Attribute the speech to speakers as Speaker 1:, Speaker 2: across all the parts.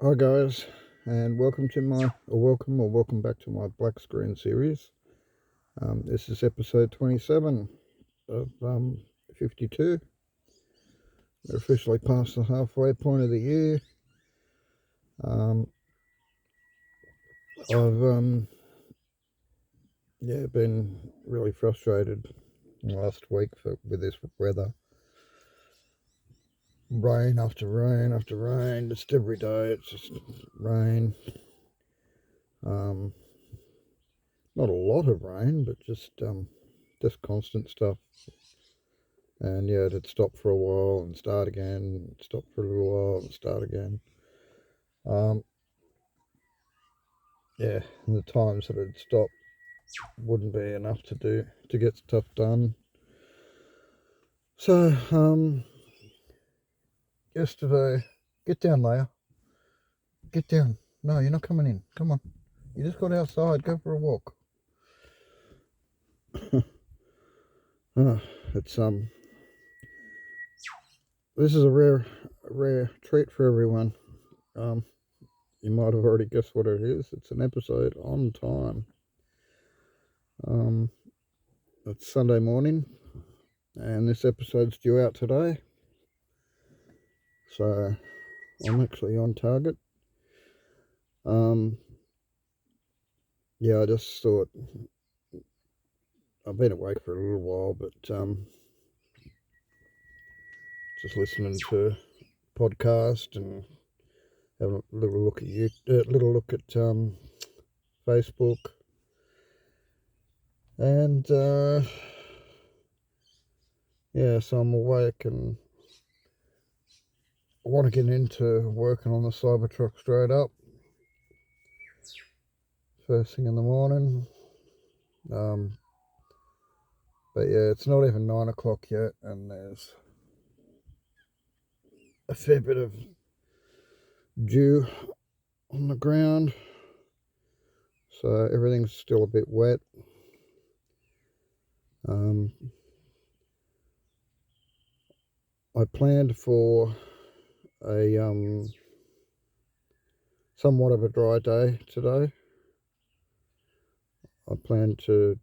Speaker 1: Hi guys, and welcome back to my black screen series. This is episode 27 of 52. We're officially past the halfway point of the year. Um, I've been really frustrated last week with this weather. Rain after rain after rain, just every day. It's just rain. Um, Not a lot of rain, but just constant stuff. And yeah, it'd stop for a while and start again, stop for a little while and start again. Um, yeah, and the times that it'd stop wouldn't be enough to get stuff done. So yesterday, get down, Leia, get down. No, you're not coming in. Come on, you just got outside. Go for a walk. uh, it's This is a rare treat for everyone. Um, you might have already guessed what it is. It's an episode on time. Um, it's Sunday morning, and this episode's due out today, so I'm actually on target. Yeah, I just thought I've been awake for a little while, but just listening to podcast and having a little look at Facebook, and yeah, so I'm awake and I want to get into working on the Cybertruck straight up first thing in the morning. Um, but yeah, it's not even 9 o'clock yet, and there's a fair bit of dew on the ground, so everything's still a bit wet. Um, I planned for a somewhat of a dry day today. I planned to,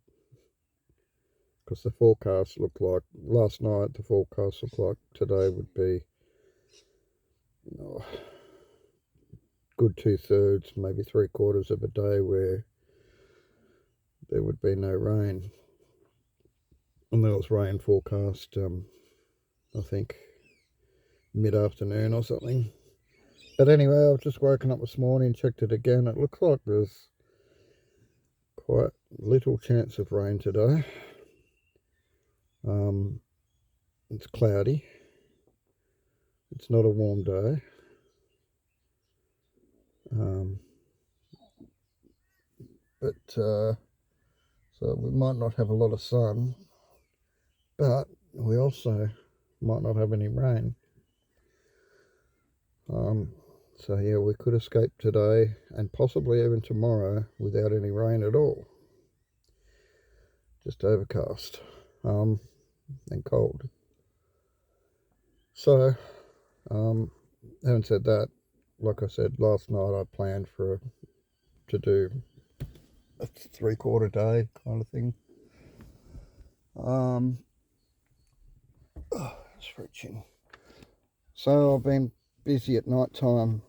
Speaker 1: because the forecast looked like last night, the forecast looked like today would be oh, good 2/3, maybe 3/4 of a day where there would be no rain. And there was rain forecast, I think mid-afternoon or something. But anyway, I've just woken up this morning, checked it again. It looks like there's quite little chance of rain today. It's cloudy. It's not a warm day. Um, but so we might not have a lot of sun, but we also might not have any rain. So yeah, we could escape today and possibly even tomorrow without any rain at all. Just overcast, and cold. So, having said that, like I said last night, I planned to do a 3/4 day kind of thing. Stretching. So I've been busy at night time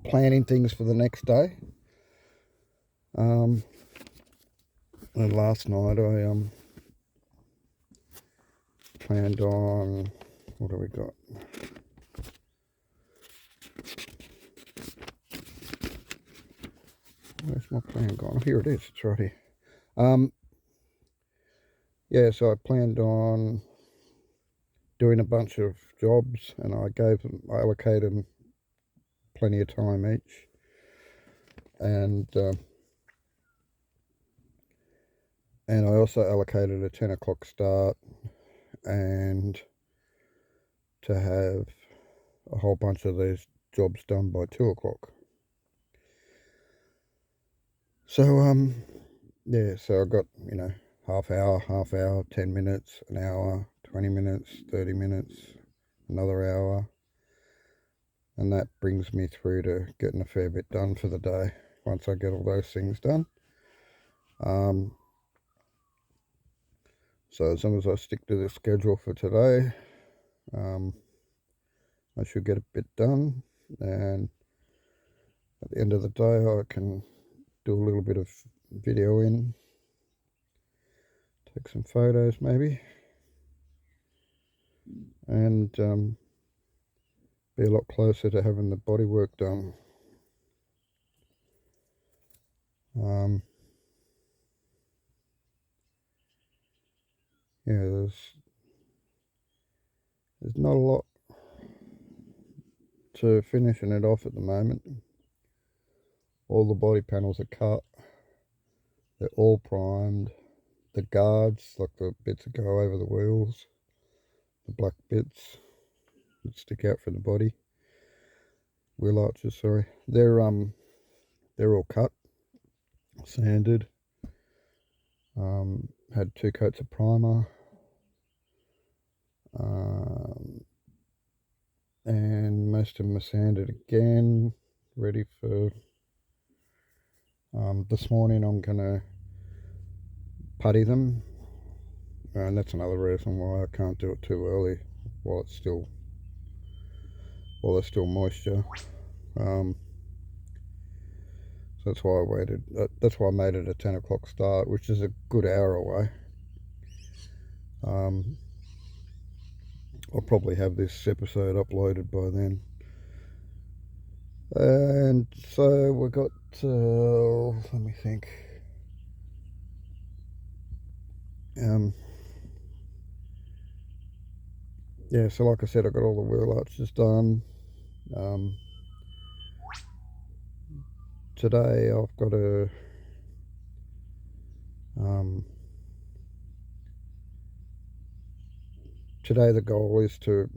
Speaker 1: planning things for the next day. And last night I planned on, what do we got? Where's my plan gone? Here it is. It's right here. Yeah, so I planned on doing a bunch of jobs, and I allocated them plenty of time each, and I also allocated a 10 o'clock start and to have a whole bunch of these jobs done by 2 o'clock. So yeah, so I got half hour, 10 minutes, an hour, 20 minutes, 30 minutes, another hour, And that brings me through to getting a fair bit done for the day once I get all those things done. So as long as I stick to the schedule for today, I should get a bit done, and at the end of the day I can do a little bit of video in, take some photos maybe, and be a lot closer to having the bodywork done. Yeah, there's not a lot to finishing it off at the moment. All the body panels are cut, they're all primed. The guards, like the bits that go over the wheels, the black bits that stick out for the body, wheel arches, sorry, they're all cut, sanded, had 2 coats of primer, and most of them are sanded again, ready for this morning. I'm gonna putty them, and that's another reason why I can't do it too early while there's still moisture. So that's why I waited. That's why I made it a 10 o'clock start, which is a good hour away. I'll probably have this episode uploaded by then. And so we got, let me think. Yeah, so like I said, I got all the wheel arches done. Today I've got to today the goal is to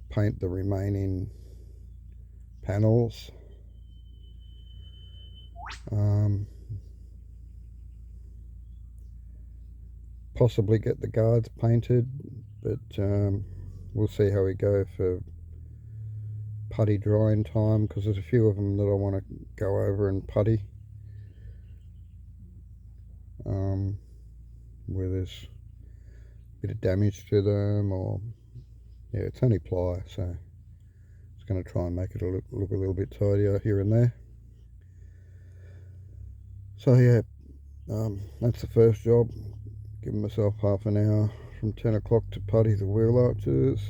Speaker 1: paint the remaining panels. Possibly get the guards painted, but we'll see how we go for putty drying time, because there's a few of them that I want to go over and putty, where there's a bit of damage to them, or yeah, it's only ply, so it's going to try and make it look a little bit tidier here and there. So yeah, that's the first job. Giving myself half an hour from 10 o'clock to putty the wheel arches.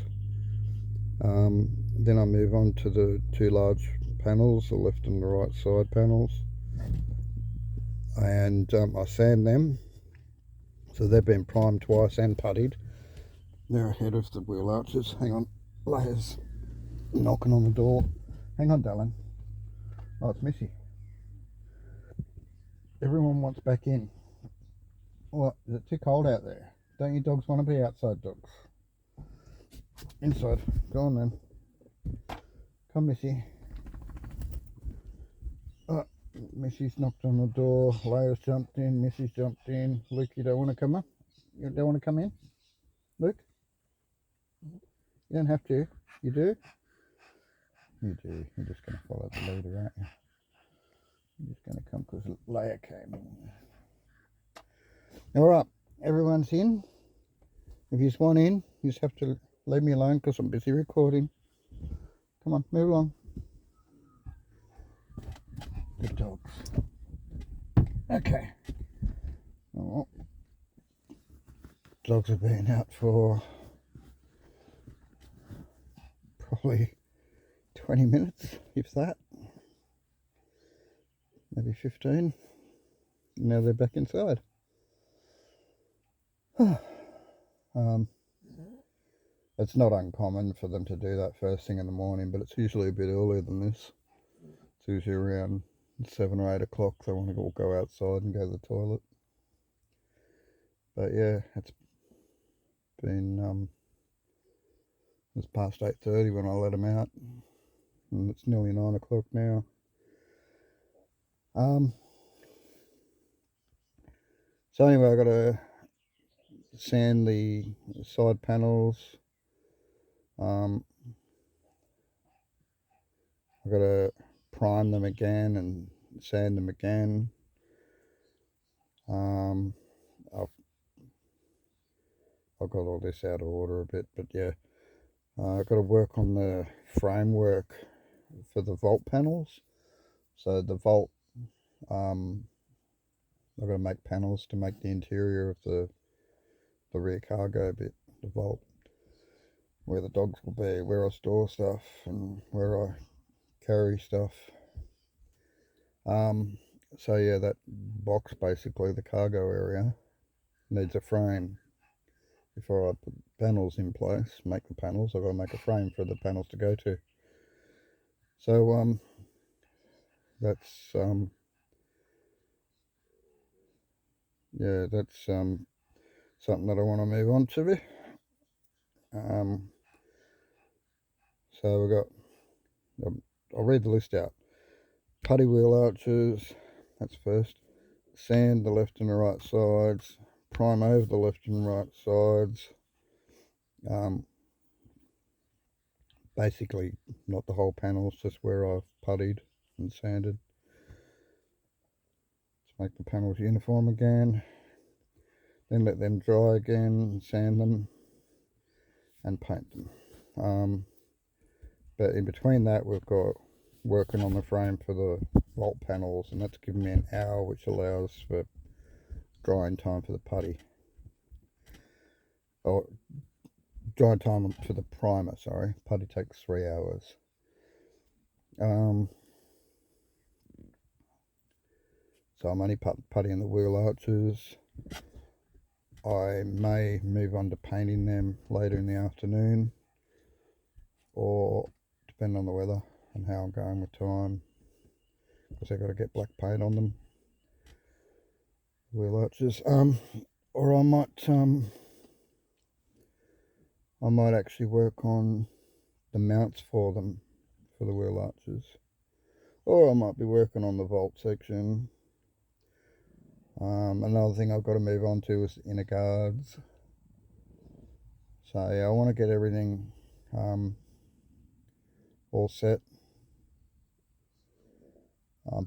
Speaker 1: Then I move on to the 2 large panels, the left and the right side panels, and I sand them. So they've been primed twice and puttied. They're ahead of the wheel arches. Hang on, Leia's knocking on the door. Hang on, darling. Oh, it's Missy. Everyone wants back in. What, is it too cold out there? Don't you dogs want to be outside, dogs? Inside. Go on then. Come, Missy. Oh, Missy's knocked on the door. Leia's jumped in. Missy's jumped in. Luke, you don't want to come up? You don't want to come in? Luke? You don't have to. You do? You do. You're just going to follow the leader, aren't you? You're just going to come because Leia came in. Alright, everyone's in. If you just want in, you just have to leave me alone because I'm busy recording. Come on, move along. Good dogs. Okay. Oh, dogs have been out for probably 20 minutes, if that. Maybe 15. Now they're back inside. It's not uncommon for them to do that first thing in the morning, but it's usually a bit earlier than this. It's usually around 7 or 8 o'clock. They want to all go outside and go to the toilet. But yeah, it's been it's past 8:30 when I let them out, and it's nearly 9 o'clock now. So anyway, I got to sand the side panels. I've got to prime them again and sand them again. I've got all this out of order a bit, but yeah, I've got to work on the framework for the vault panels. So the vault, I've got to make panels to make the interior of the rear cargo bit, the vault, where the dogs will be, where I store stuff and where I carry stuff. So yeah, that box, basically the cargo area, needs a frame. Before I put panels in place, make the panels, I've got to make a frame for the panels to go to. So that's yeah, that's something that I want to move on to. So we've got, I'll read the list out. Putty wheel arches, that's first. Sand the left and the right sides. Prime over the left and right sides. Basically, not the whole panels, just where I've puttied and sanded. Let's make the panels uniform again. Then let them dry again, sand them, and paint them. But in between that, we've got working on the frame for the vault panels, and that's given me an hour, which allows for drying time for the putty. Or drying time for the primer, sorry. Putty takes 3 hours. So I'm only puttying the wheel arches. I may move on to painting them later in the afternoon, or depending on the weather and how I'm going with time, because I've got to get black paint on them, wheel arches. Or I might actually work on the mounts for them, for the wheel arches, or I might be working on the vault section. Another thing I've got to move on to is inner guards. So yeah, I want to get everything all set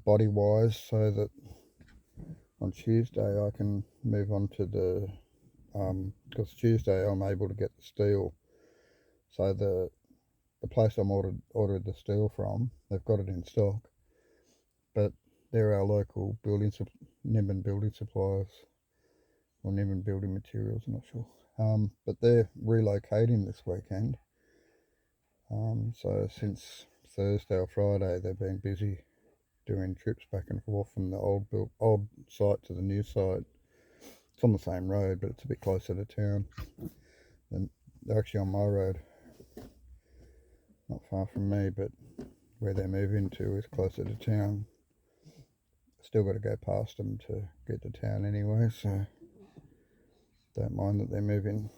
Speaker 1: body wise, so that on Tuesday I can move on to the because Tuesday I'm able to get the steel. So the place I'm ordered the steel from, they've got it in stock, but they're our local Nimbin building suppliers, or Nimbin building materials, I'm not sure. But they're relocating this weekend. So since Thursday or Friday, they've been busy doing trips back and forth from the old site to the new site. It's on the same road, but it's a bit closer to town. And they're actually on my road, not far from me, but where they're moving to is closer to town. Still got to go past them to get to town anyway, so don't mind that they're moving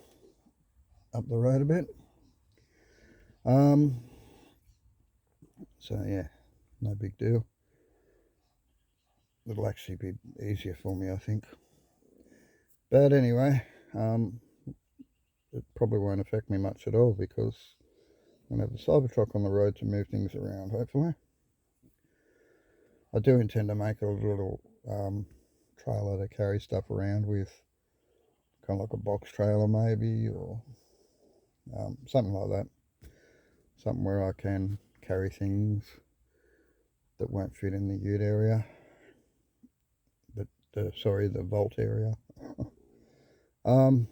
Speaker 1: up the road a bit. So yeah, no big deal. It'll actually be easier for me, I think. But anyway, it probably won't affect me much at all, because I'm going to have the Cybertruck on the road to move things around, hopefully. I do intend to make a little trailer to carry stuff around with, kind of like a box trailer maybe, or something like that. Something where I can carry things that won't fit in the ute area, but sorry, the vault area. So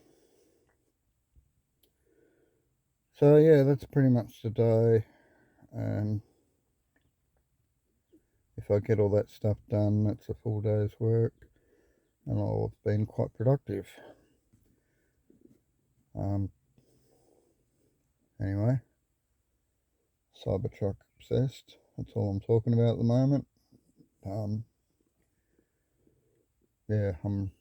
Speaker 1: yeah, that's pretty much today, and if I get all that stuff done, that's a full day's work, and I'll have been quite productive. Anyway, Cybertruck obsessed. That's all I'm talking about at the moment. Yeah, I'm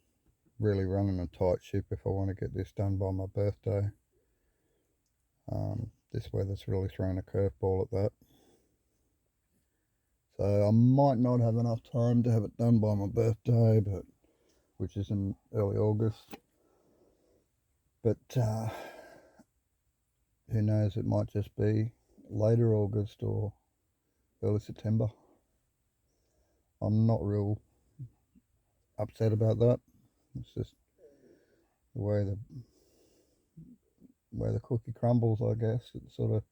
Speaker 1: really running a tight ship if I want to get this done by my birthday. This weather's really thrown a curveball at that. So I might not have enough time to have it done by my birthday, which is in early August. But who knows, it might just be later August or early September. I'm not real upset about that. It's just the way the cookie crumbles, I guess. It's sort of,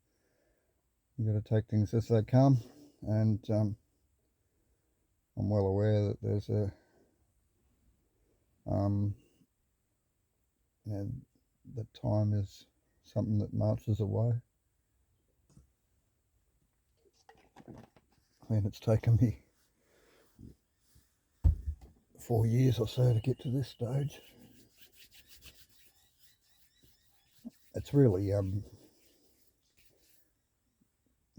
Speaker 1: you got to take things as they come, and I'm well aware that there's a that time is something that marches away. I mean, it's taken me 4 years or so to get to this stage. It's really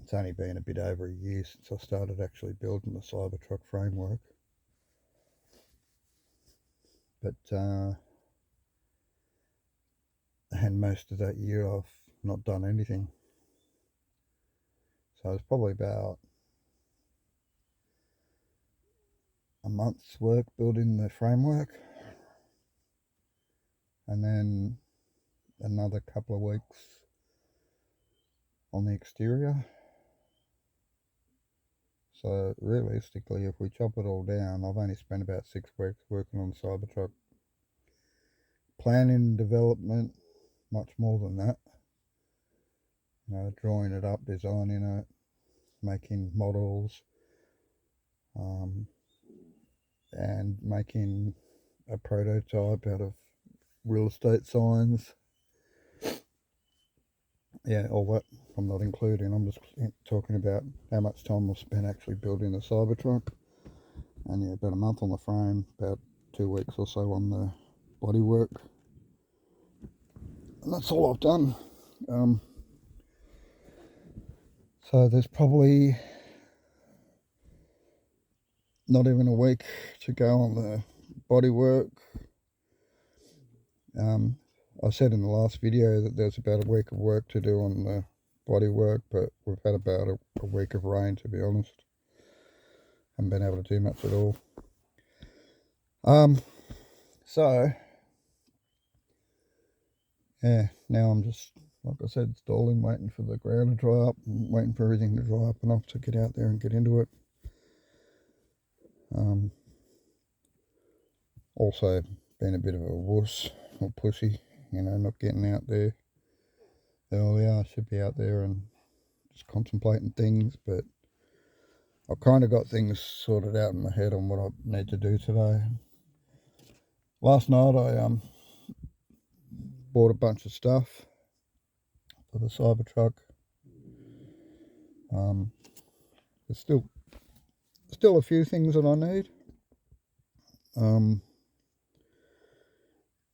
Speaker 1: it's only been a bit over a year since I started actually building the Cybertruck framework, but and most of that year I've not done anything. So it's probably about a month's work building the framework, and then another couple of weeks on the exterior. So realistically, if we chop it all down, I've only spent about 6 weeks working on the Cybertruck. Planning development, much more than that. You know, drawing it up, designing it, making models, and making a prototype out of real estate signs. Yeah, all that I'm not including. I'm just talking about how much time I've spent actually building the Cybertruck. And yeah, about a month on the frame, about 2 weeks or so on the bodywork. And that's all I've done. So there's probably not even a week to go on the bodywork. I said in the last video that there's about a week of work to do on the bodywork, but we've had about a week of rain, to be honest. Haven't been able to do much at all. So yeah, now I'm just, like I said, stalling, waiting for the ground to dry up, and waiting for everything to dry up enough to get out there and get into it. Also been a bit of a wuss or pussy, you know, not getting out there earlier. I should be out there and just contemplating things, but I've kind of got things sorted out in my head on what I need to do today. Last night I bought a bunch of stuff for the Cybertruck. There's still a few things that I need,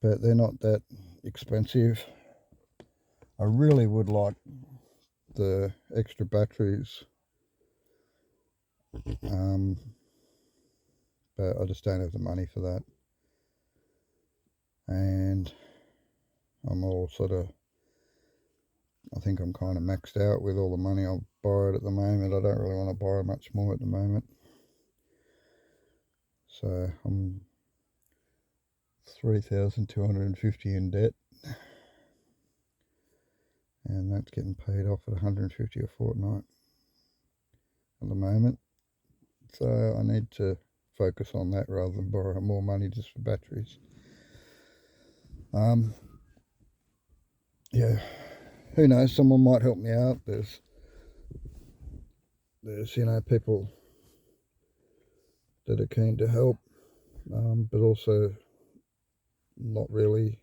Speaker 1: but they're not that expensive. I really would like the extra batteries, but I just don't have the money for that. And I'm all sort of, I think I'm kind of maxed out with all the money I've borrowed at the moment. I don't really want to borrow much more at the moment. So I'm 3,250 in debt, and that's getting paid off at 150 a fortnight at the moment. So I need to focus on that rather than borrow more money just for batteries. Yeah, who knows, someone might help me out. There's you know, people that are keen to help, but also not really,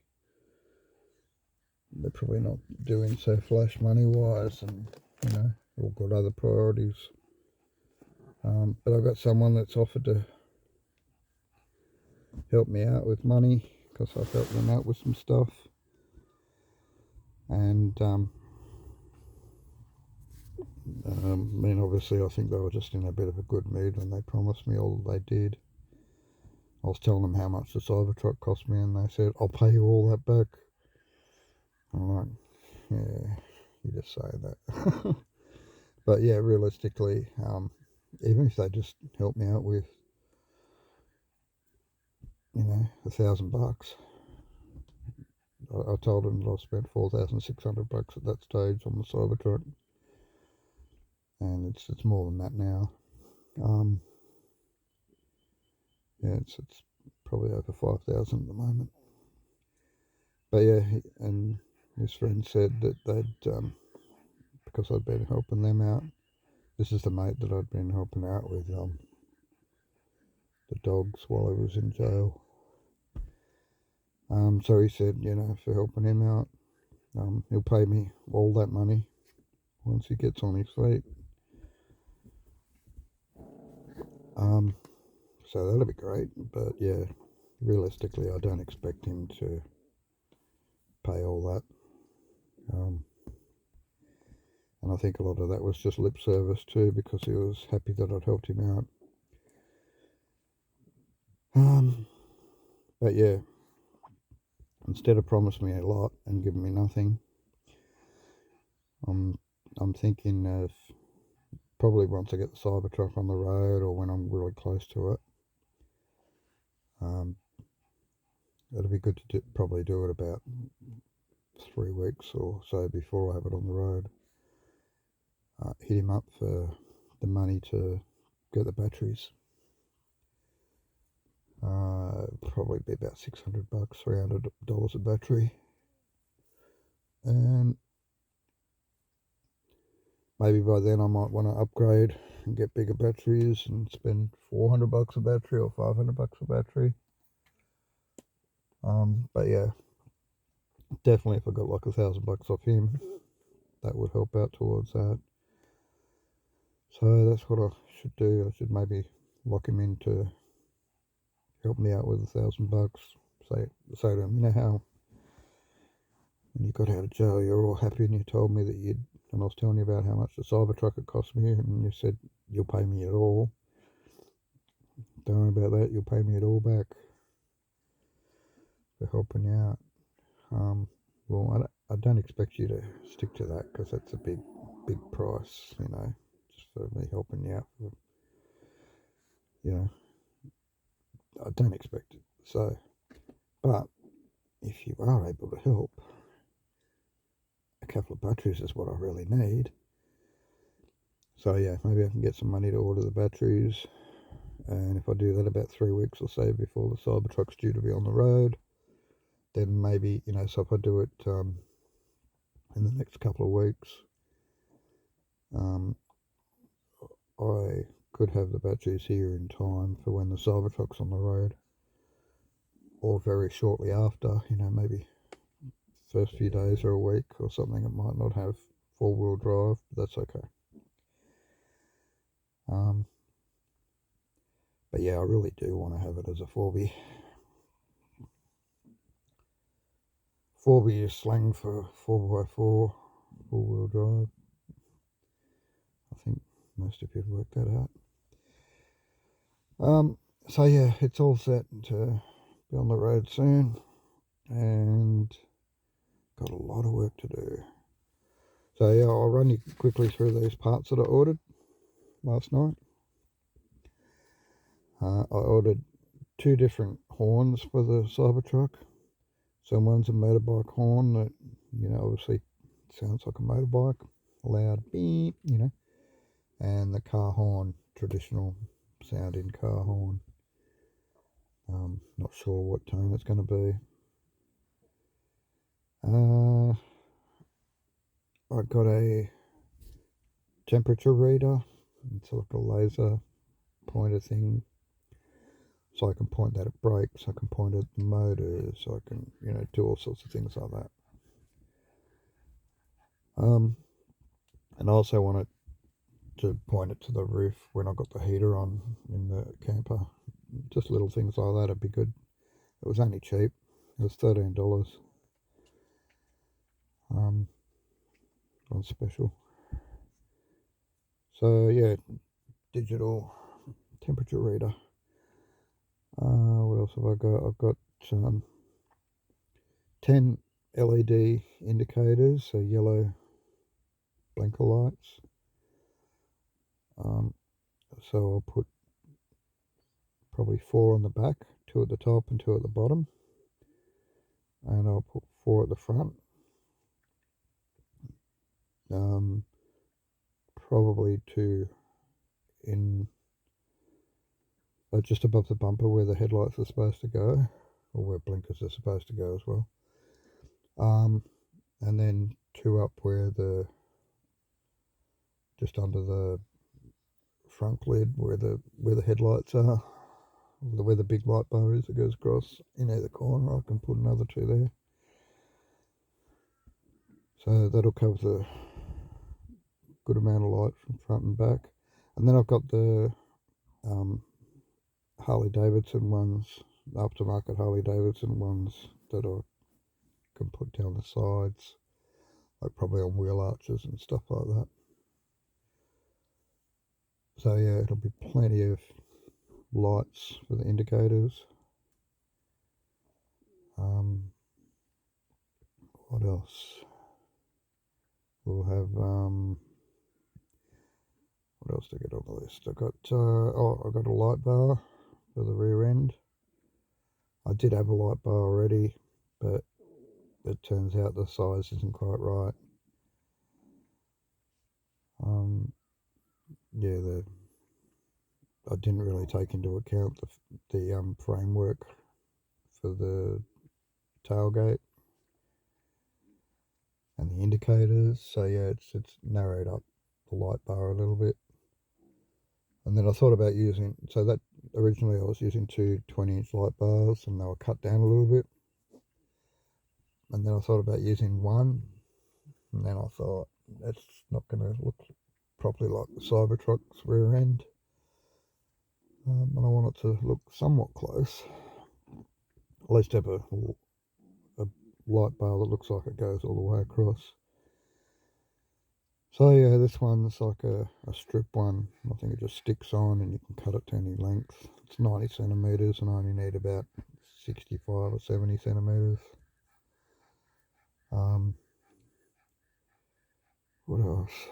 Speaker 1: they're probably not doing so flash money wise, and you know, all got other priorities. But I've got someone that's offered to help me out with money because I've helped them out with some stuff, and I mean, obviously I think they were just in a bit of a good mood when they promised me all that they did. I was telling them how much the Cybertruck cost me, and they said, I'll pay you all that back. I'm like, yeah, you just say that. But yeah, realistically, even if they just help me out with, you know, $1,000, I told them that I spent $4,600 at that stage on the Cybertruck, and it's more than that now. Yeah, it's probably over 5,000 at the moment. But yeah, and his friend said that they'd because I'd been helping them out. This is the mate that I'd been helping out with the dogs while I was in jail. So he said, for helping him out, he'll pay me all that money once he gets on his feet. So that'll be great. But yeah, realistically, I don't expect him to pay all that. And I think a lot of that was just lip service too, because he was happy that I'd helped him out. But yeah, instead of promising me a lot and giving me nothing, I'm thinking of probably once I get the Cybertruck on the road, or when I'm really close to it, it'll be good to probably do it about 3 weeks or so before I have it on the road. Hit him up for the money to get the batteries. Probably be about $600, $300 a battery, and maybe by then I might want to upgrade and get bigger batteries and spend $400 a battery or $500 a battery. But yeah, definitely if I got like $1,000 off him, that would help out towards that. So that's what I should do. I should maybe lock him in to help me out with $1,000. Say to him, you know how when you got out of jail, you're all happy and you told me that and I was telling you about how much the Cybertruck had cost me, and you said you'll pay me it all. Don't worry about that. You'll pay me it all back for helping you out. Well, I don't expect you to stick to that, because that's a big price, just for me helping you out. I don't expect it. So, but if you are able to help, a couple of batteries is what I really need. So yeah, maybe I can get some money to order the batteries, and if I do that about 3 weeks or so before the Cybertruck's due to be on the road, then maybe, so if I do it in the next couple of weeks, I could have the batteries here in time for when the Cybertruck's on the road, or very shortly after, maybe first few days or a week or something. It might not have 4-wheel drive, but that's okay. But yeah, I really do want to have it as a 4B. 4B is slang for 4x4 4-wheel drive. I think most of you have worked that out. So yeah, it's all set to be on the road soon, and got a lot of work to do. So yeah, I'll run you quickly through these parts that I ordered last night. I ordered 2 different horns for the Cybertruck. So one's a motorbike horn that, obviously sounds like a motorbike, loud beep, and the car horn, traditional sounding car horn. Not sure what tone it's going to be. I got a temperature reader. It's like a laser pointer thing, so I can point that at brakes, I can point at the motors, so I can, do all sorts of things like that. And I also wanted to point it to the roof when I got the heater on in the camper. Just little things like that would be good. It was only cheap. It was $13 on special. So yeah, digital temperature reader. What else have I got? I've got 10 LED indicators, so yellow blinker lights. So I'll put probably 4 on the back, 2 at the top and 2 at the bottom, and I'll put 4 at the front. probably to just above the bumper where the headlights are supposed to go, or where blinkers are supposed to go as well. And then 2 up where just under the front lid where the headlights are, where the big light bar is that goes across in either corner. I can put another 2 there. So that'll cover the good amount of light from front and back. And then I've got the Harley Davidson ones, aftermarket Harley Davidson ones that I can put down the sides, like probably on wheel arches and stuff like that. So yeah, it'll be plenty of lights for the indicators. What else? We'll have what else to get on the list? I got I got a light bar for the rear end. I did have a light bar already, but it turns out the size isn't quite right. Yeah, I didn't really take into account the framework for the tailgate and the indicators. So yeah, it's narrowed up the light bar a little bit. And then I thought about using, so that originally I was using 2 20-inch light bars, and they were cut down a little bit. And then I thought about using 1, and then I thought that's not going to look properly like the Cybertruck's rear end. And I want it to look somewhat close. At least have a light bar that looks like it goes all the way across. So yeah, this one's like a strip one. I think it just sticks on and you can cut it to any length. It's 90 centimeters and I only need about 65 or 70 centimeters. What else?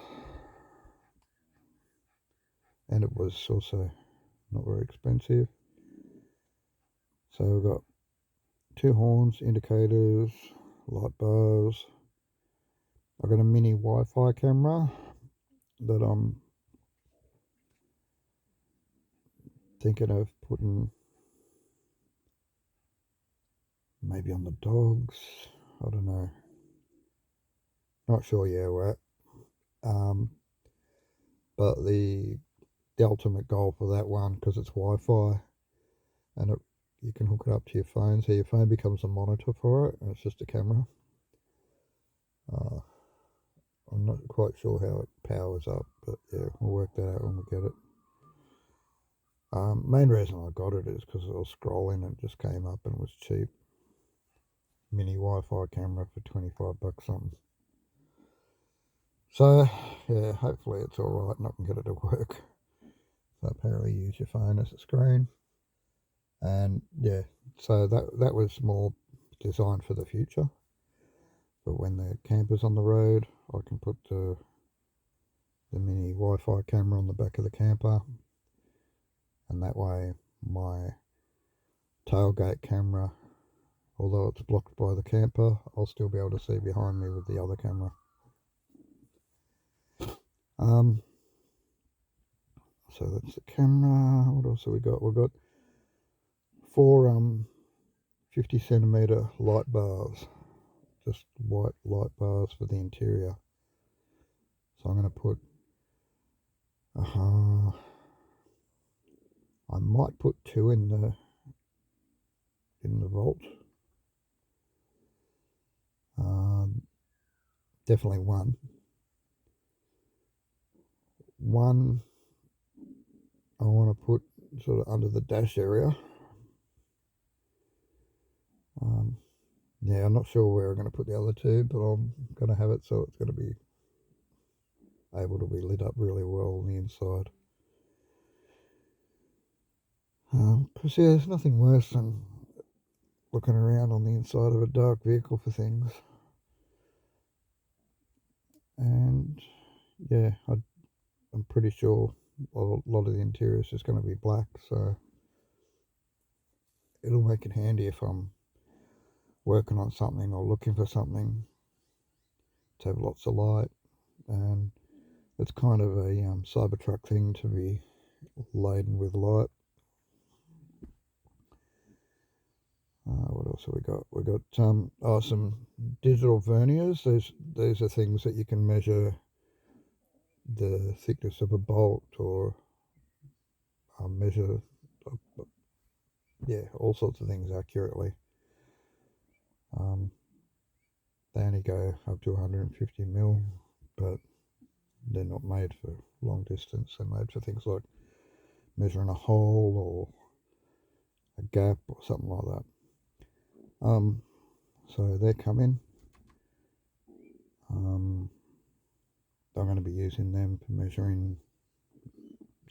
Speaker 1: And it was also not very expensive. So we've got 2 horns, indicators, light bars. I've got a mini Wi-Fi camera that I'm thinking of putting maybe on the dogs. I don't know. Not sure yet. But the ultimate goal for that one, because it's Wi-Fi and you can hook it up to your phone, so your phone becomes a monitor for it, and it's just a camera. I'm not quite sure how it powers up, but yeah, we'll work that out when we get it. Main reason I got it is because I was scrolling and it just came up and it was cheap. Mini Wi-Fi camera for 25 bucks something. So yeah, hopefully it's alright and I can get it to work. So apparently use your phone as a screen. And yeah, so that was more designed for the future. But when the camper's on the road, I can put the mini Wi-Fi camera on the back of the camper, and that way my tailgate camera, although it's blocked by the camper, I'll still be able to see behind me with the other camera. So that's the camera. What else have we got? We've got 4 50 centimeter light bars, just white light bars for the interior. So I'm going to put I might put 2 in the vault. Definitely 1. One I want to put sort of under the dash area. Yeah, I'm not sure where I'm going to put the other 2, but I'm going to have it so it's going to be able to be lit up really well on the inside. Because yeah, there's nothing worse than looking around on the inside of a dark vehicle for things. And yeah, I'm pretty sure a lot of the interior is just going to be black, so it'll make it handy if I'm working on something or looking for something to have lots of light. And It's kind of a Cybertruck thing to be laden with light. What else have we got? We got some digital verniers. These are things that you can measure the thickness of a bolt, or measure, yeah, all sorts of things accurately. They only go up to 150 mil, but they're not made for long distance. They're made for things like measuring a hole or a gap or something like that. So they're coming. I'm going to be using them for measuring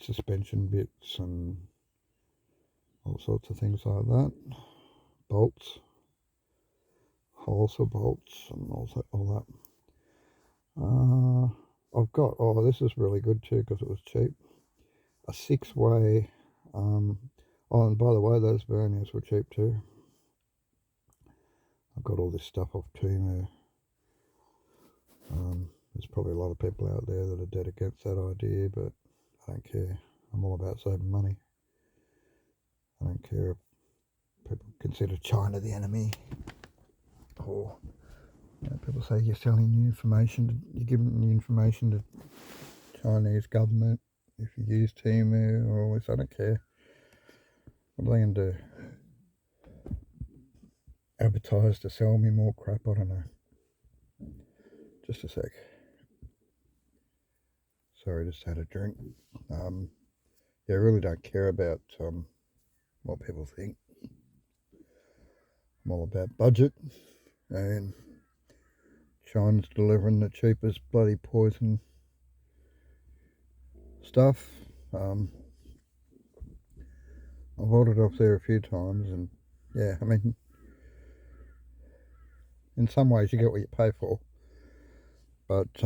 Speaker 1: suspension bits and all sorts of things like that. Bolts, holes for bolts, and all that. I've got, oh, this is really good too because it was cheap. A 6-way. Oh, and by the way, those verniers were cheap too. I've got all this stuff off Temu. There's probably a lot of people out there that are dead against that idea, but I don't care. I'm all about saving money. I don't care if people consider China the enemy, or people say you're selling new information, you're giving new information to Chinese government if you use Temu or all this. I don't care. What are they going to do? Advertise to sell me more crap? I don't know. Just a sec. Sorry, just had a drink. Yeah, I really don't care about what people think. I'm all about budget, and China's delivering the cheapest bloody poison stuff. I've ordered off there a few times, and yeah, I mean, in some ways you get what you pay for, but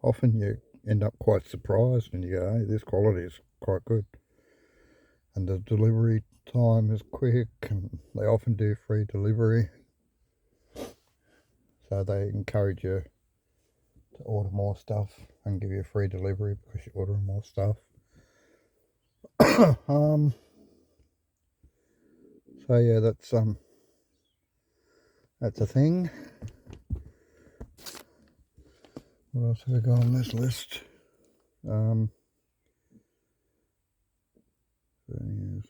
Speaker 1: often you end up quite surprised and you go, hey, this quality is quite good, and the delivery time is quick, and they often do free delivery, so they encourage you to order more stuff and give you a free delivery because you're ordering more stuff. So yeah, that's a thing. What else have we got on this list?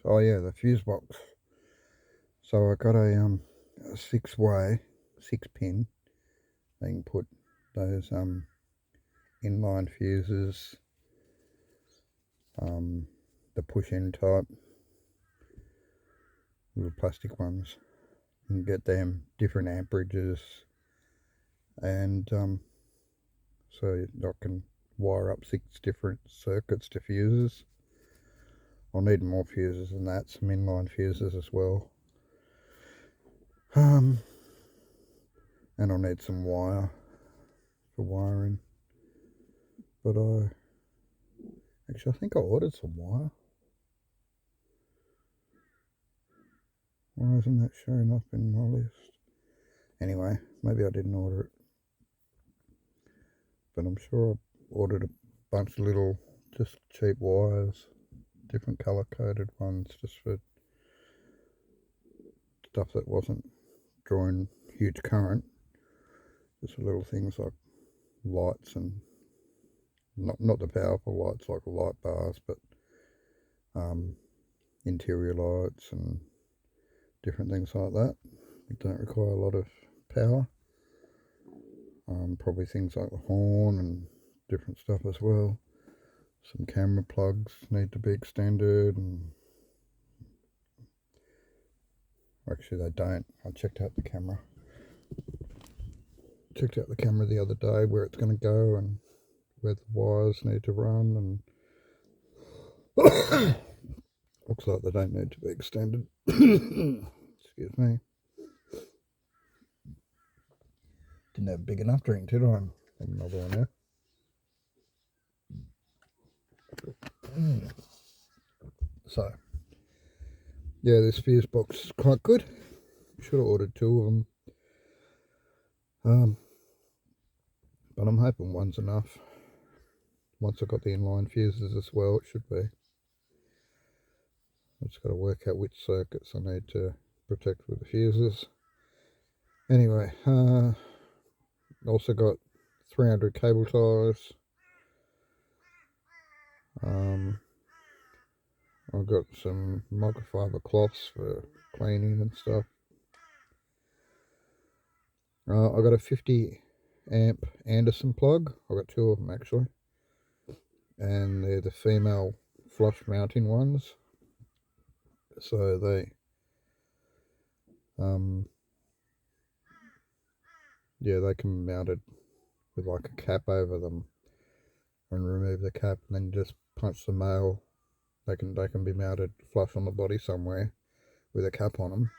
Speaker 1: Oh yeah, the fuse box. So I got a 6-way, 6-pin. They can put those inline fuses, the push-in type, little plastic ones. You can get them different amperages, and so I can wire up 6 different circuits to fuses. I'll need more fuses than that, some inline fuses as well. And I'll need some wire for wiring. But I think I ordered some wire. Why isn't that showing up in my list? Anyway, maybe I didn't order it. But I'm sure I ordered a bunch of little, just cheap wires, different colour coded ones, just for stuff that wasn't drawing huge current. Just for little things like lights, and not the powerful lights like light bars, but interior lights and different things like that. It don't require a lot of power. Probably things like the horn and different stuff as well. Some camera plugs need to be extended, and actually they don't. I checked out the camera the other day, where it's going to go and where the wires need to run, and looks like they don't need to be extended. Excuse me. Didn't have a big enough drink, did I? Another one now. So, yeah, this fuse box is quite good. Should have ordered 2 of them. but I'm hoping one's enough. Once I've got the inline fuses as well, it should be. I've just got to work out which circuits I need to protect with the fuses. Anyway, also got 300 cable ties. I've got some microfiber cloths for cleaning and stuff. I've got a 50 amp Anderson plug. I've got two of them actually, and they're the female flush mounting ones, so they they can be mounted with like a cap over them, and remove the cap and then just punch the male. They can be mounted flush on the body somewhere with a cap on them.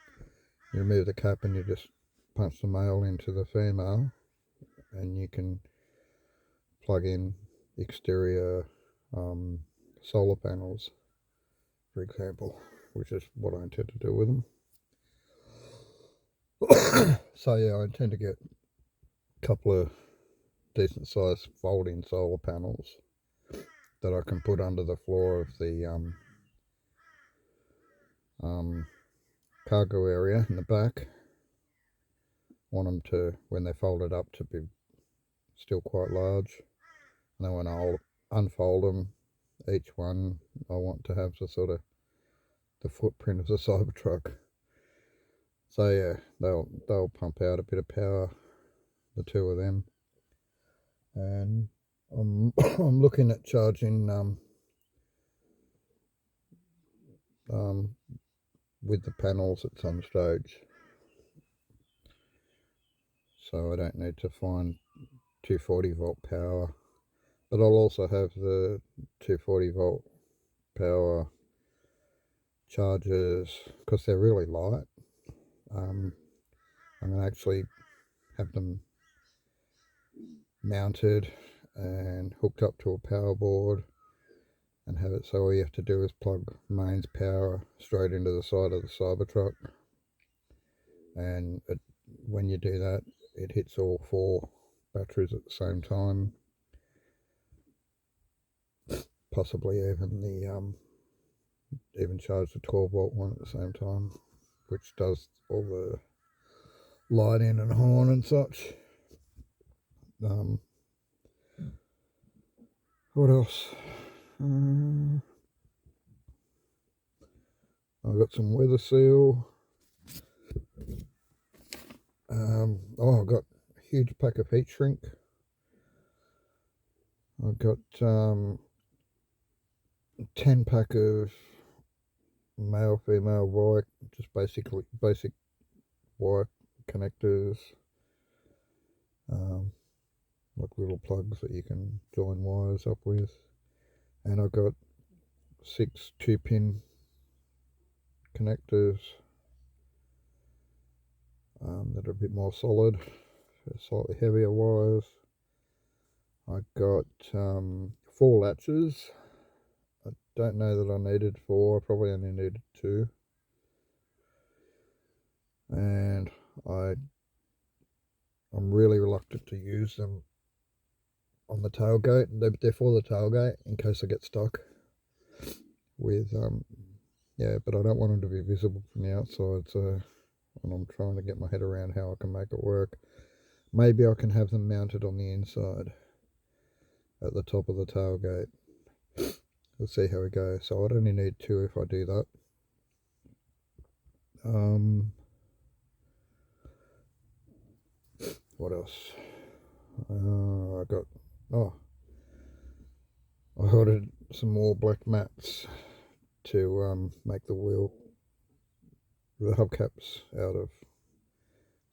Speaker 1: You remove the cap and you just punch the male into the female, and you can plug in exterior solar panels, for example, which is what I intend to do with them. So yeah, I intend to get a couple of decent sized folding solar panels that I can put under the floor of the cargo area in the back. Want them to, when they're folded up, to be still quite large, and then when I'll unfold them, each one I want to have the sort of the footprint of the Cybertruck. So yeah, they'll pump out a bit of power, the two of them. And I'm I'm looking at charging with the panels at some stage, so I don't need to find 240 volt power, but I'll also have the 240 volt power chargers because they're really light. I'm going to actually have them mounted and hooked up to a power board, and have it so all you have to do is plug mains power straight into the side of the Cybertruck, and when you do that, it hits all four batteries at the same time, possibly even charge the 12 volt one at the same time, which does all the lighting and horn and such. What else? I've got some weather seal. I've got a huge pack of heat shrink. I've got 10 pack of male female wire, just basic wire connectors, like little plugs that you can join wires up with. And I've got 6 2-pin connectors that are a bit more solid, slightly heavier wires. I got 4 latches. I don't know that I needed 4, I probably only needed 2. And I'm really reluctant to use them on the tailgate. They're for the tailgate in case I get stuck with but I don't want them to be visible from the outside, so, and I'm trying to get my head around how I can make it work. Maybe I can have them mounted on the inside at the top of the tailgate. We'll see how we go. So I'd only need 2 if I do that. What else? I ordered some more black mats to make the hubcaps out of.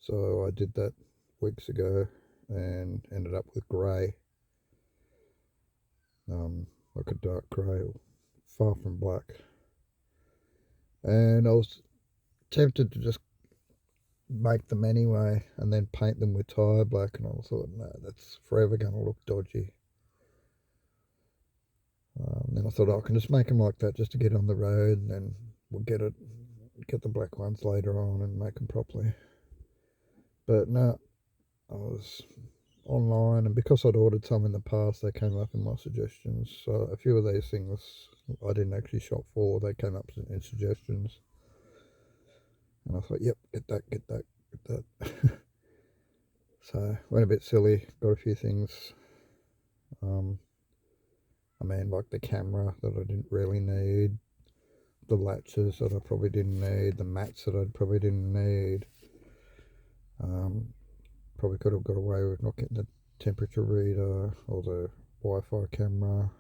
Speaker 1: So I did that weeks ago and ended up with grey, like a dark grey, far from black. And I was tempted to just make them anyway and then paint them with tyre black, and I thought, no, that's forever going to look dodgy. Then I thought, I can just make them like that just to get on the road, and then we'll get the black ones later on and make them properly. But no, I was online, and because I'd ordered some in the past, they came up in my suggestions. So a few of these things I didn't actually shop for, they came up in suggestions, and I thought, yep, get that, get that, get that. So went a bit silly, got a few things. I mean, like the camera that I didn't really need, the latches that I probably didn't need, the mats that I probably didn't need. Probably could have got away with not getting the temperature reader or the Wi-Fi camera,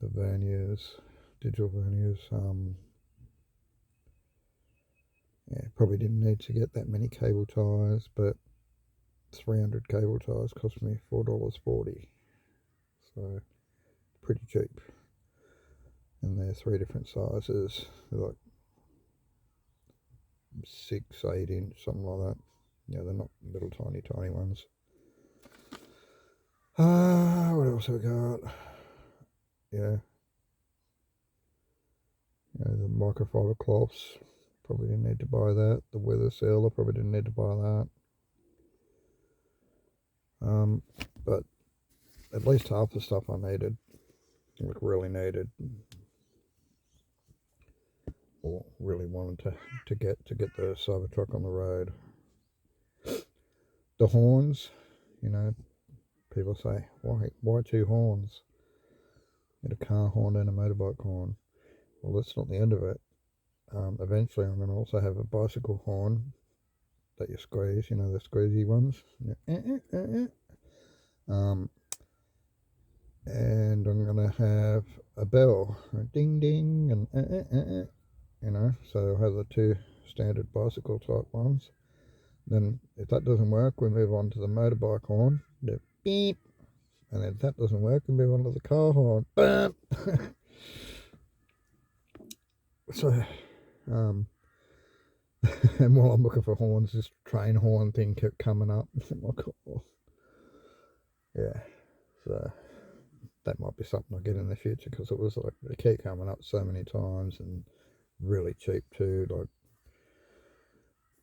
Speaker 1: the verniers, digital verniers. Yeah, probably didn't need to get that many cable ties, but 300 cable ties cost me $4.40, so pretty cheap. And they're 3 different sizes, they're like 6, 8 inch, something like that. Yeah, they're not little tiny ones. What else have I got? Yeah, the microfiber cloths, probably didn't need to buy that. The weather seal, I probably didn't need to buy that. But at least half the stuff I needed, like really needed, or really wanted to get the Cybertruck on the road. The horns, you know, people say, why 2 horns? Get a car horn and a motorbike horn. Well, that's not the end of it. Eventually I'm going to also have a bicycle horn that you squeeze, you know, the squeezy ones. And I'm going to have a bell, a ding ding, and you know, so I'll have the 2 standard bicycle type ones. Then if that doesn't work, we move on to the motorbike horn, the beep. And if that doesn't work, we move on to the car horn, bam. So, and while I'm looking for horns, this train horn thing kept coming up. I'm like, oh. Yeah, so that might be something I'll get in the future, because it was like, it kept coming up so many times, and really cheap too, like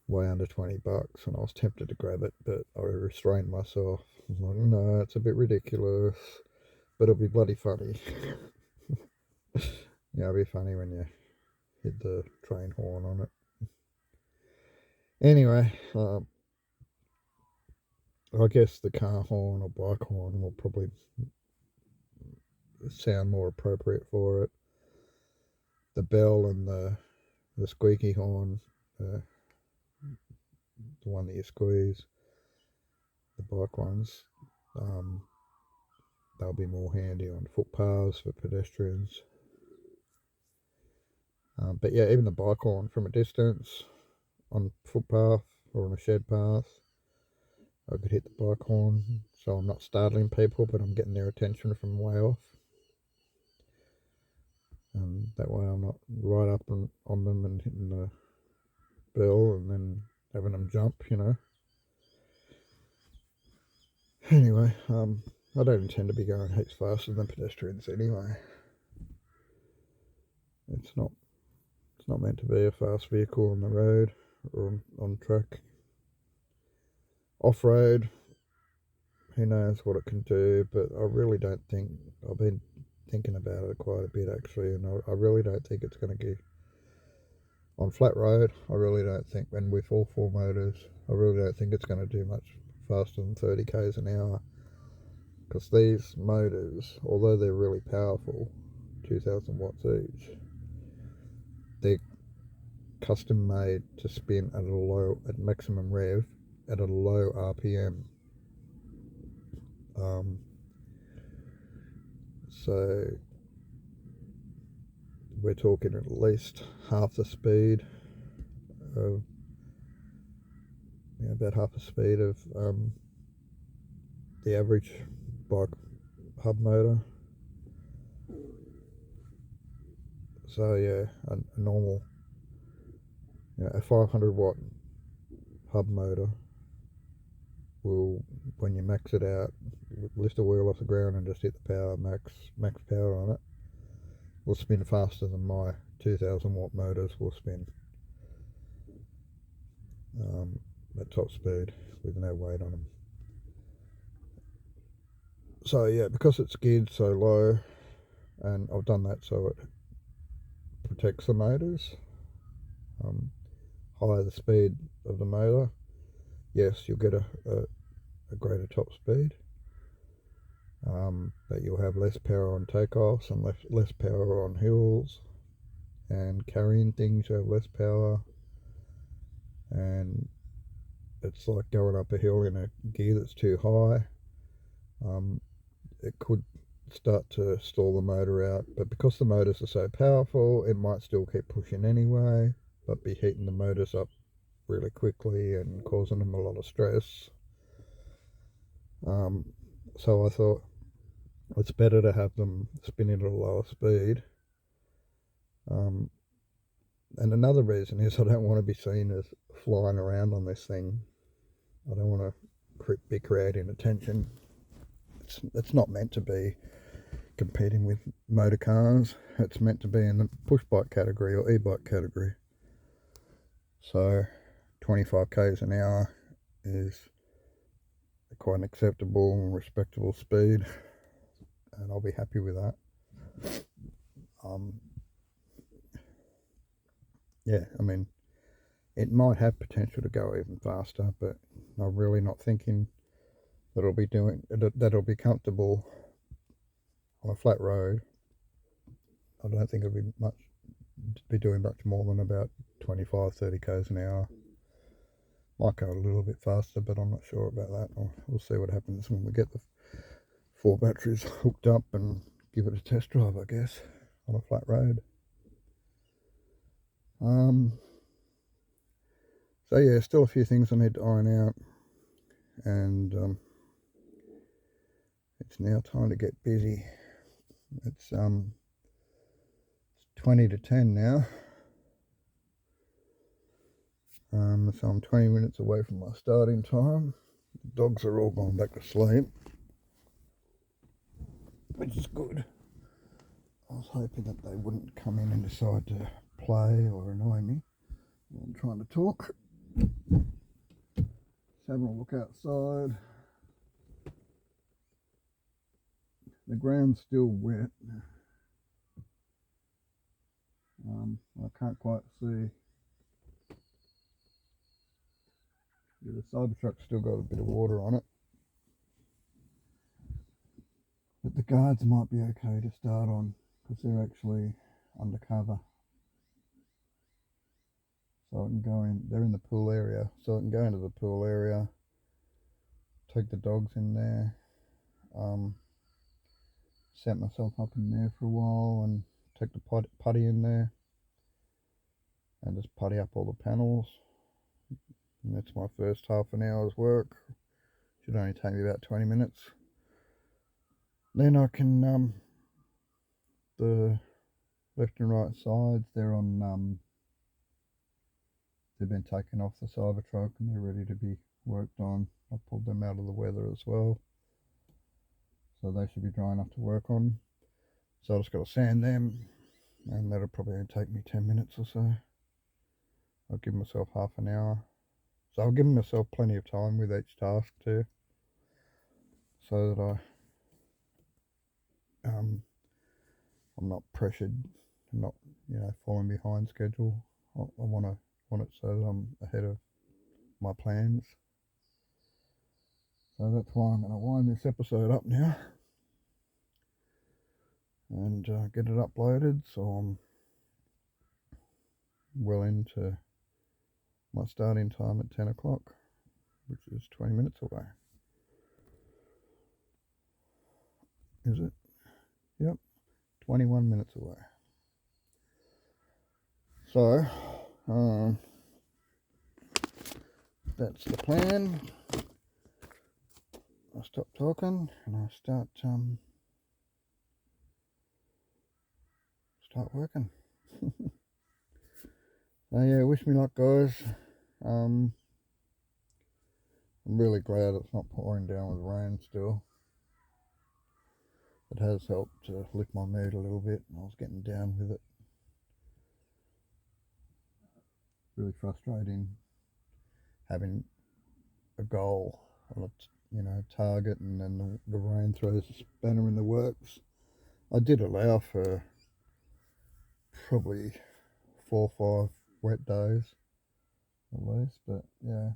Speaker 1: way under $20, and I was tempted to grab it, but I restrained myself. I was like, no, it's a bit ridiculous, but it'll be bloody funny. Yeah, it'll be funny when you hit the train horn on it. Anyway, I guess the car horn or bike horn will probably sound more appropriate for it. The bell and the squeaky horn, the one that you squeeze, the bike ones, they'll be more handy on footpaths for pedestrians. But yeah, even the bike horn from a distance, on a footpath or on a shed path, I could hit the bike horn, so I'm not startling people, but I'm getting their attention from way off. And that way I'm not right up on them and hitting the bell and then having them jump, you know. Anyway, I don't intend to be going heaps faster than pedestrians anyway. It's not meant to be a fast vehicle on the road or on track. Off-road, who knows what it can do, but I really don't think, I've been thinking about it quite a bit actually, and I really don't think it's going to get on flat road. I really don't think, and with all 4 motors, I really don't think it's going to do much faster than 30 k's an hour, because these motors, although they're really powerful, 2000 watts each, they're custom made to spin at maximum rev at a low RPM. So we're talking at least half the speed of, about half the speed of the average bike hub motor. So yeah, a normal, a 500 watt hub motor will, when you max it out, lift the wheel off the ground and just hit the power, max power on it, will spin faster than my 2000 watt motors will spin. at top speed with no weight on them. So yeah, because it's geared so low, and I've done that so it protects the motors. Higher the speed of the motor, yes, you'll get a greater top speed, but you'll have less power on takeoffs and less power on hills, and carrying things you have less power, and it's like going up a hill in a gear that's too high. It could start to stall the motor out, but because the motors are so powerful, it might still keep pushing anyway, but be heating the motors up really quickly and causing them a lot of stress. So I thought it's better to have them spinning at a lower speed. And another reason is I don't want to be seen as flying around on this thing. I don't want to be creating attention. It's not meant to be competing with motor cars. It's meant to be in the push bike category or e-bike category. So 25 k's an hour is quite an acceptable and respectable speed, and I'll be happy with that. Yeah, I mean, it might have potential to go even faster, but I'm really not thinking that it'll be comfortable on a flat road. I don't think it'll be doing much more than about 25, 30 k's an hour. Might go a little bit faster, but I'm not sure about that. We'll see what happens when we get the 4 batteries hooked up and give it a test drive, I guess, on a flat road. So yeah, still a few things I need to iron out, and it's now time to get busy. It's 20 to 10 now. So I'm 20 minutes away from my starting time. The dogs are all gone back to sleep, which is good. I was hoping that they wouldn't come in and decide to play or annoy me while I'm trying to talk. Just having a look outside. The ground's still wet. I can't quite see. Yeah, the Cybertruck's still got a bit of water on it. But the guards might be okay to start on because they're actually undercover. So I can go in, they're in the pool area, so I can go into the pool area, take the dogs in there, set myself up in there for a while and take the putty in there and just putty up all the panels. And that's my first half an hour's work. Should only take me about 20 minutes. Then I can, the left and right sides, they've been taken off the Cybertruck and they're ready to be worked on. I pulled them out of the weather as well, so they should be dry enough to work on. So I just got to sand them, and that'll probably only take me 10 minutes or so. I'll give myself half an hour, so I'll give myself plenty of time with each task too, so that I'm not pressured, not falling behind schedule. I want it so that I'm ahead of my plans. So that's why I'm going to wind this episode up now and get it uploaded, so I'm well into my starting time at 10 o'clock, which is 20 minutes away. Is it? Yep, 21 minutes away. So, that's the plan. I stop talking and I start working. So yeah, wish me luck, guys. I'm really glad it's not pouring down with rain still. It has helped to lift my mood a little bit. I was getting down with it. Really frustrating having a goal, or target, and then the rain throws a spanner in the works. I did allow for probably 4 or 5 wet days at least, but yeah,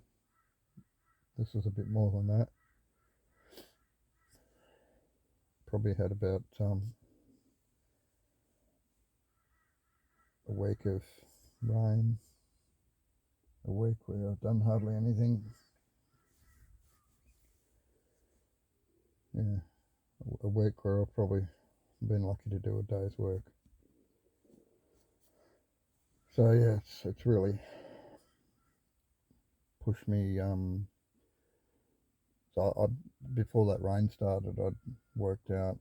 Speaker 1: this was a bit more than that. Probably had about a week of rain, a week where I've done hardly anything. Yeah, a week where I've probably been lucky to do a day's work. So yeah, it's really pushed me. So before that rain started, I'd worked out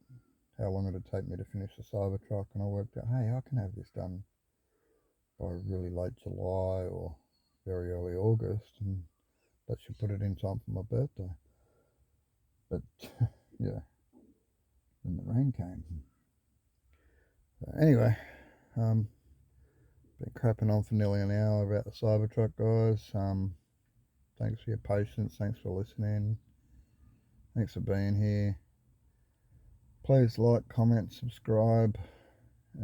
Speaker 1: how long it'd take me to finish the Cybertruck, and I worked out, hey, I can have this done by really late July or very early August, and that should put it in time for my birthday. But yeah, then the rain came. So anyway, been crapping on for nearly an hour about the Cybertruck, guys. Thanks for your patience. Thanks for listening. Thanks for being here. Please like, comment, subscribe,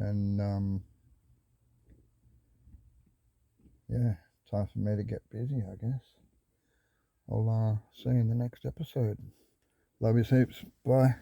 Speaker 1: and yeah, time for me to get busy, I guess. I'll see you in the next episode. Love you heaps. Bye.